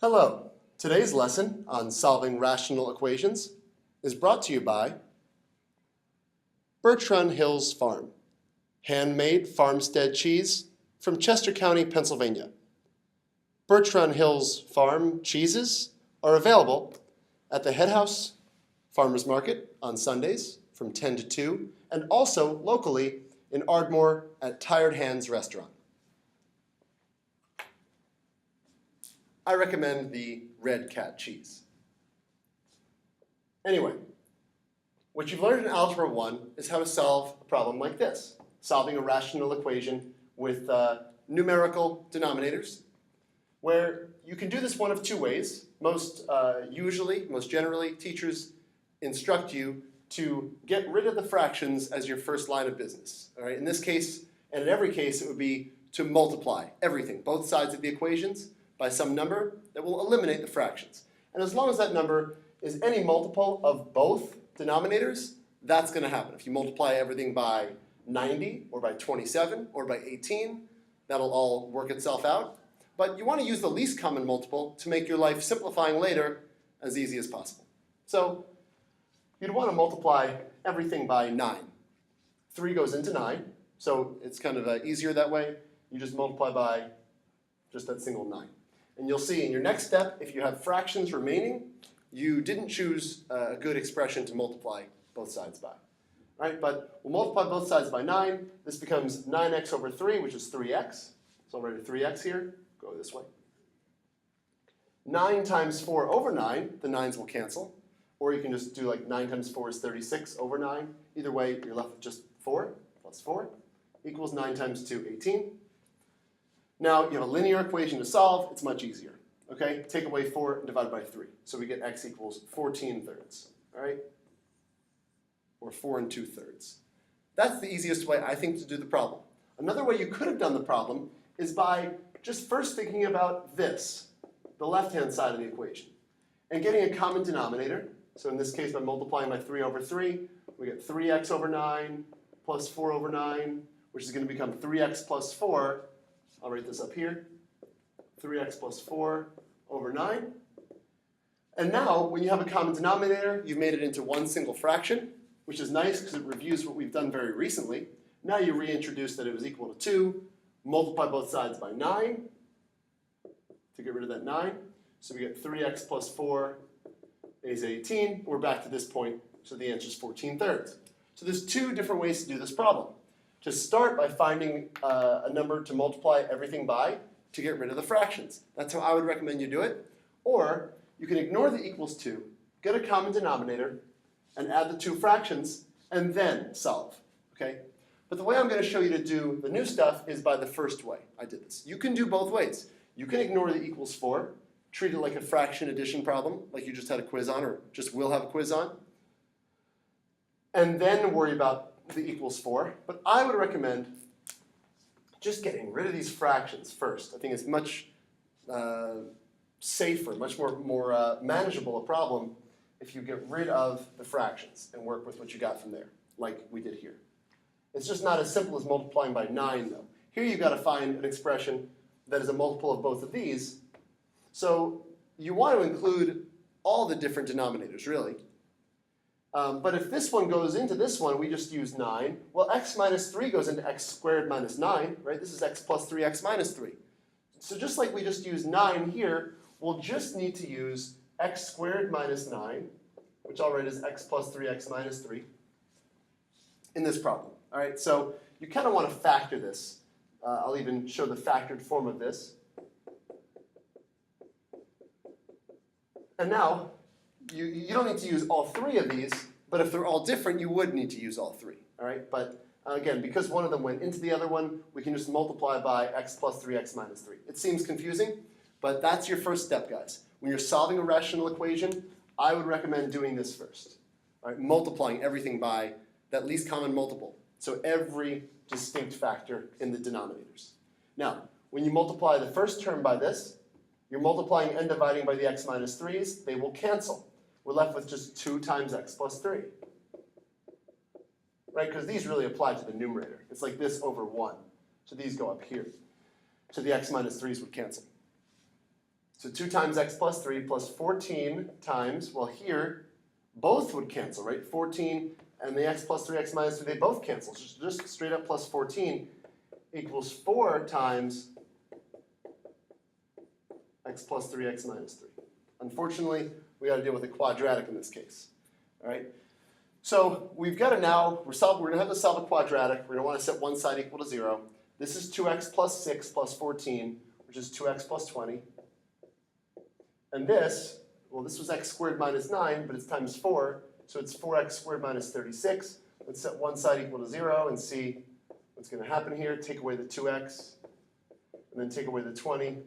Hello. Today's lesson on solving rational equations is brought to you by Bertrand Hill's Farm, handmade farmstead cheese from Chester County, Pennsylvania. Bertrand Hill's Farm cheeses are available at the Head House Farmers Market on Sundays from 10 to 2, and also locally in Ardmore at Tired Hands Restaurant. I recommend the Red Cat cheese. Anyway, what you've learned in Algebra 1 is how to solve a problem like this, solving a rational equation with numerical denominators, where you can do this one of two ways. Most generally, teachers instruct you to get rid of the fractions as your first line of business. All right? In this case, and in every case, it would be to multiply everything, both sides of the equations, by some number that will eliminate the fractions. And as long as that number is any multiple of both denominators, that's going to happen. If you multiply everything by 90 or by 27 or by 18, that'll all work itself out. But you want to use the least common multiple to make your life simplifying later as easy as possible. So you'd want to multiply everything by 9. 3 goes into 9, so it's kind of easier that way. You just multiply by just that single 9. And you'll see in your next step, if you have fractions remaining, you didn't choose a good expression to multiply both sides by. Right? But we'll multiply both sides by 9. This becomes 9x over 3, which is 3x. So I'll write a 3x here. Go this way. 9 times 4 over 9, the 9's will cancel. Or you can just do like 9 times 4 is 36 over 9. Either way, you're left with just 4 plus 4 equals 9 times 2, 18. Now, you have a linear equation to solve. It's much easier. Okay? Take away 4 and divide by 3. So we get x equals 14 thirds. All right? Or 4 and 2 thirds. That's the easiest way, I think, to do the problem. Another way you could have done the problem is by just first thinking about this, the left-hand side of the equation, and getting a common denominator. So in this case, by multiplying by 3 over 3, we get 3x over 9 plus 4 over 9, which is going to become 3x plus 4. I'll write this up here. 3x plus 4 over 9. And now, when you have a common denominator, you've made it into one single fraction, which is nice because it reviews what we've done very recently. Now you reintroduce that it was equal to 2, multiply both sides by 9 to get rid of that 9. So we get 3x plus 4 is 18. We're back to this point, so the answer is 14 thirds. So there's two different ways to do this problem. To start by finding a number to multiply everything by to get rid of the fractions. That's how I would recommend you do it. Or you can ignore the equals to, get a common denominator, and add the two fractions, and then solve. Okay? But the way I'm going to show you to do the new stuff is by the first way I did this. You can do both ways. You can ignore the equals 4, treat it like a fraction addition problem, like you just had a quiz on, or just will have a quiz on, and then worry about the equals 4, but I would recommend just getting rid of these fractions first. I think it's much safer, much more manageable a problem if you get rid of the fractions and work with what you got from there, like we did here. It's just not as simple as multiplying by 9, though. Here you've got to find an expression that is a multiple of both of these. So you want to include all the different denominators, really. But if this one goes into this one, we just use 9. Well, x minus 3 goes into x squared minus 9, right? This is x plus 3x minus 3. So just like we just used 9 here, we'll just need to use x squared minus 9, which I'll write as x plus 3x minus 3, in this problem. All right, so you kind of want to factor this. I'll even show the factored form of this. And now, you don't need to use all 3 of these, but if they're all different, you would need to use all 3. All right? But again, because one of them went into the other one, we can just multiply by x plus 3x minus 3. It seems confusing, but that's your first step, guys. When you're solving a rational equation, I would recommend doing this first. All right? Multiplying everything by that least common multiple. So every distinct factor in the denominators. Now, when you multiply the first term by this, you're multiplying and dividing by the x minus 3's. They will cancel. We're left with just 2 times x plus 3. Right? Because these really apply to the numerator. It's like this over 1. So these go up here. So the x minus 3's would cancel. So 2 times x plus 3 plus 14 times, well here, both would cancel, right? 14 and the x plus 3, x minus 3, they both cancel. So just straight up plus 14 equals 4 times x plus 3, x minus 3. Unfortunately, we got to deal with a quadratic in this case. All right? So we've got to now, we're going to have to solve a quadratic. We're going to want to set one side equal to 0. This is 2x plus 6 plus 14, which is 2x plus 20. And this, well, this was x squared minus 9, but it's times 4, so it's 4x squared minus 36. Let's set one side equal to 0 and see what's going to happen here. Take away the 2x, and then take away the 20.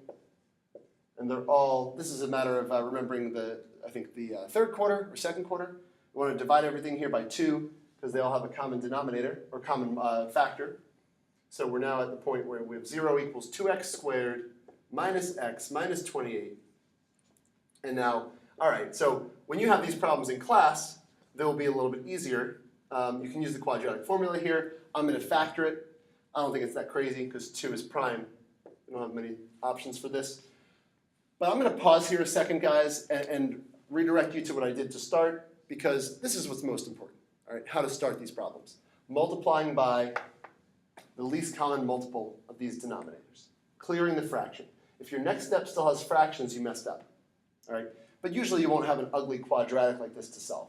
And they're all, this is a matter of remembering I think the third quarter or second quarter. We want to divide everything here by 2 because they all have a common denominator or common factor. So we're now at the point where we have 0 equals 2x squared minus x minus 28. And now, all right, so when you have these problems in class, they'll be a little bit easier. You can use the quadratic formula here. I'm going to factor it. I don't think it's that crazy because 2 is prime. We don't have many options for this. But I'm going to pause here a second, guys, and redirect you to what I did to start, because this is what's most important, all right, how to start these problems. Multiplying by the least common multiple of these denominators. Clearing the fraction. If your next step still has fractions, you messed up, all right? But usually you won't have an ugly quadratic like this to solve.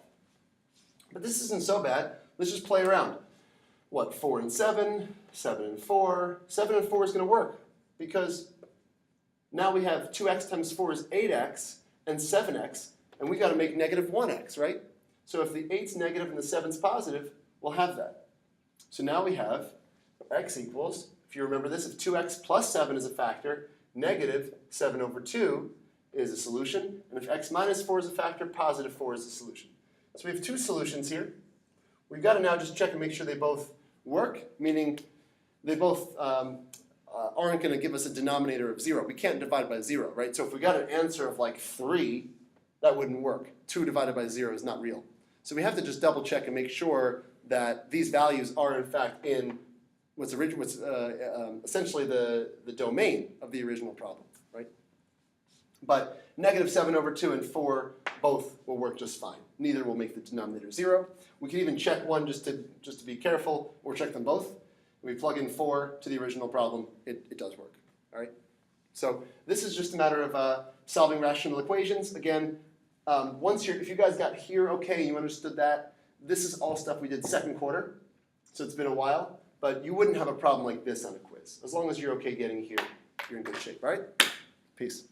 But this isn't so bad. Let's just play around. What, 4 and 7, 7 and 4. 7 and 4 is going to work because now we have 2x times 4 is 8x and 7x, and we got to make negative 1x, right? So if the 8's negative and the 7's positive, we'll have that. So now we have x equals, if you remember this, if 2x plus 7 is a factor, negative 7 over 2 is a solution. And if x minus 4 is a factor, positive 4 is a solution. So we have two solutions here. We've got to now just check and make sure they both work, meaning they both aren't going to give us a denominator of 0. We can't divide by 0, right? So if we got an answer of like 3, that wouldn't work. 2 divided by 0 is not real. So we have to just double check and make sure that these values are in fact in what's essentially the domain of the original problem, right? But negative 7 over 2 and 4 both will work just fine. Neither will make the denominator 0. We can even check one just to be careful, or check them both. We plug in 4 to the original problem, it does work, all right? So this is just a matter of solving rational equations. Again, if you guys got here okay, you understood that, this is all stuff we did second quarter, so it's been a while, but you wouldn't have a problem like this on a quiz. As long as you're okay getting here, you're in good shape, all right? Peace.